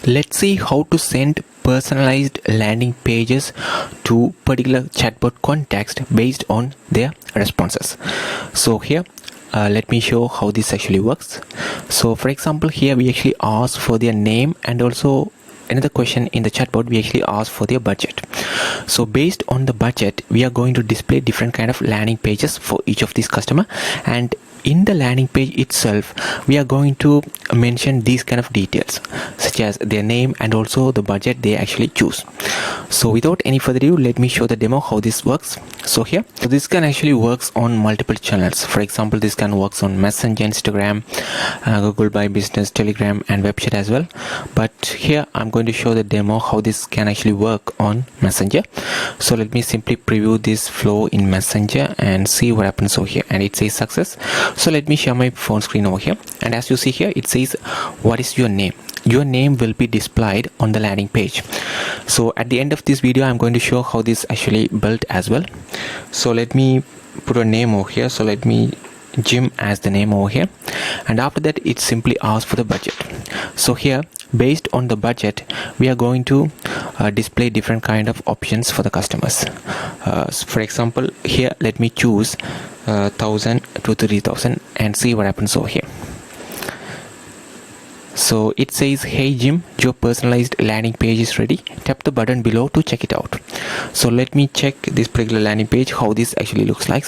Let's see how to send personalized landing pages to particular chatbot context based on their responses. So here let me show how this actually works. So for example, here we actually ask for their name, and also another question in the chatbot we actually ask for their budget. So based on the budget, we are going to display different kind of landing pages for each of these customer, and in the landing page itself we are going to mention these kind of details such as their name and also the budget they actually choose. So without any further ado, let me show the demo how this works. So here, so this can actually works on multiple channels. For example, this can works on Messenger, Instagram, Google My Business, Telegram, and website as well. But here I'm going to show the demo how this can actually work on Messenger. So let me simply preview this flow in Messenger and see what happens over here, and it says success. So let me share my phone screen over here, and as you see here, it says what is your name. Your name will be displayed on the landing page. So at the end of this video, I'm going to show how this actually built as well. So let me put a name over here. So let me Jim as the name over here, and after that it simply asks for the budget. So here, based on the budget, we are going to display different kind of options for the customers. For example, here let me choose 1000 to 3000 and see what happens over here. So it says, hey Jim, your personalized landing page is ready. Tap the button below to check it out. So let me check this particular landing page, how this actually looks like.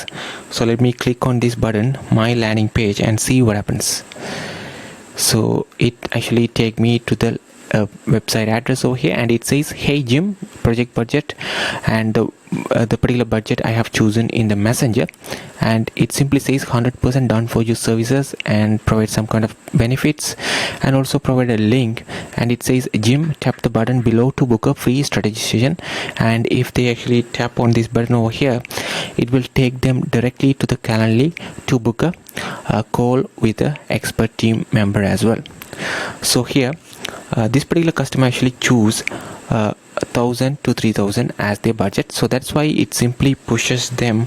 So let me click on this button, my landing page, and see what happens. So it actually take me to the website address over here, and it says, hey Jim, project budget, and the particular budget I have chosen in the Messenger, and it simply says 100% done for your services, and provide some kind of benefits, and also provide a link, and it says, Jim, tap the button below to book a free strategy session. And if they actually tap on this button over here, it will take them directly to the Calendly to book a call with a expert team member as well. So here, this particular customer actually choose 1000 to 3000 as their budget, so that's why it simply pushes them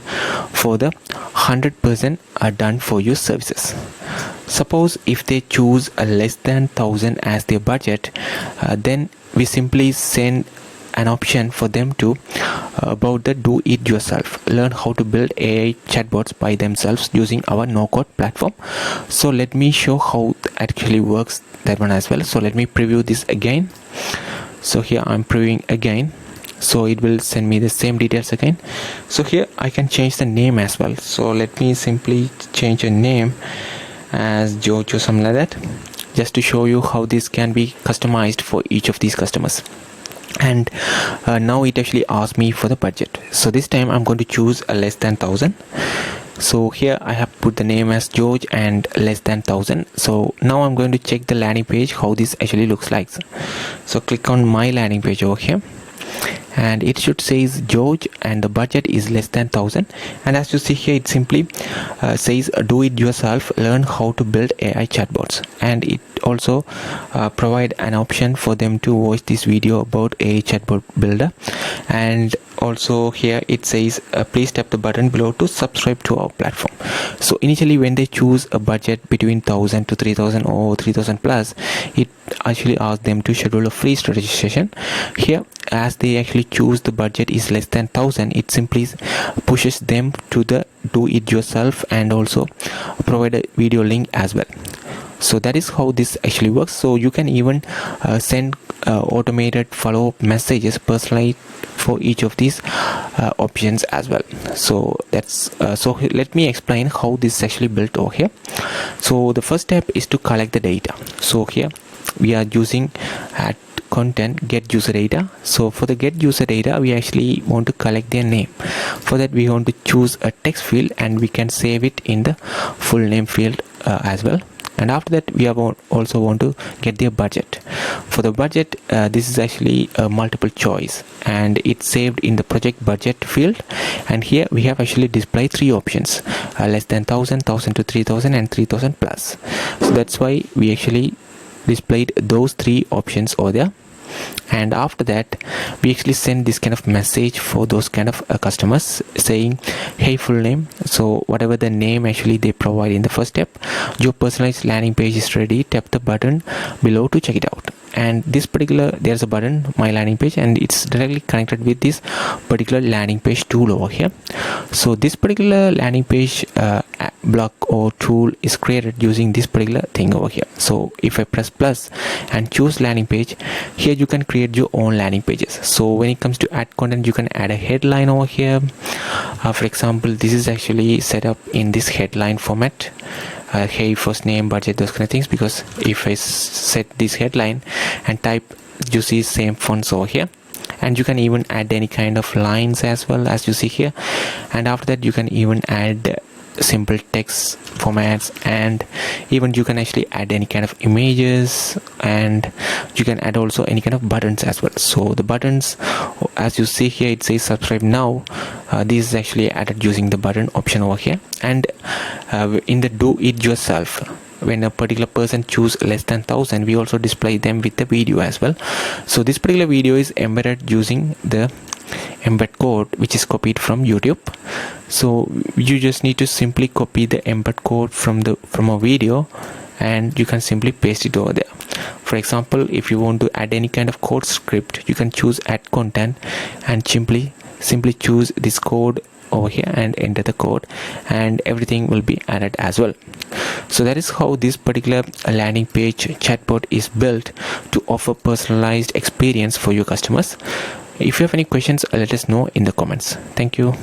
for the 100% done for you services. Suppose if they choose less than 1000 as their budget, then we simply send an option for them to about the do it yourself, learn how to build AI chatbots by themselves using our no code platform. So let me show how it actually works, that one as well. So let me preview this again. So here I'm previewing again, so it will send me the same details again. So here I can change the name as well. So let me simply change a name as George or something like that, just to show you how this can be customized for each of these customers. And now it actually asks me for the budget. So this time I'm going to choose a less than 1000. So here I have put the name as George and less than 1000. So now I'm going to check the landing page, how this actually looks like. So click on my landing page over here, and it should says George and the budget is less than 1000. And as you see here, it simply says do it yourself, learn how to build AI chatbots, and it also provide an option for them to watch this video about AI chatbot builder. And also here it says please tap the button below to subscribe to our platform. So initially when they choose a budget between 1000 to 3000 or 3000 plus, it actually asks them to schedule a free strategy session. Here, as they actually choose the budget is less than 1000, it simply pushes them to the do it yourself and also provide a video link as well. So that is how this actually works. So you can even send automated follow-up messages personalized for each of these options as well. So that's so let me explain how this is actually built over here. So the first step is to collect the data. So here we are using content get user data. So for the get user data, we actually want to collect their name. For that, we want to choose a text field, and we can save it in the full name field as well. And after that, we also want to get their budget. For the budget, this is actually a multiple choice, and it's saved in the project budget field. And here we have actually displayed three options: less than 1000, 1000 to 3000, and 3000 plus. So that's why we actually displayed those three options over there. And after that, we actually send this kind of message for those kind of customers saying, hey, full name. So whatever the name actually they provide in the first step, your personalized landing page is ready. Tap the button below to check it out. and this particular, there's a button, my landing page, and it's directly connected with this particular landing page tool over here. So this particular landing page block or tool is created using this particular thing over here. So if I press plus and choose landing page, here you can create your own landing pages. So when it comes to add content, you can add a headline over here. For example, this is actually set up in this headline format. Hey, first name, budget, those kind of things, because if I set this headline and type, you see same fonts over here, and you can even add any kind of lines as well, as you see here. And after that, you can even add simple text formats, and even you can actually add any kind of images, and you can add also any kind of buttons as well. So the buttons, as you see here, it says subscribe now. This is actually added using the button option over here. And in the do it yourself, when a particular person choose less than 1000, we also display them with the video as well. So this particular video is embedded using the embed code, which is copied from YouTube. So you just need to simply copy the embed code from a video, and you can simply paste it over there. For example, if you want to add any kind of code script, you can choose add content and simply choose this code over here and enter the code, and everything will be added as well. So that is how this particular landing page chatbot is built to offer personalized experience for your customers. If you have any questions, let us know in the comments. Thank you.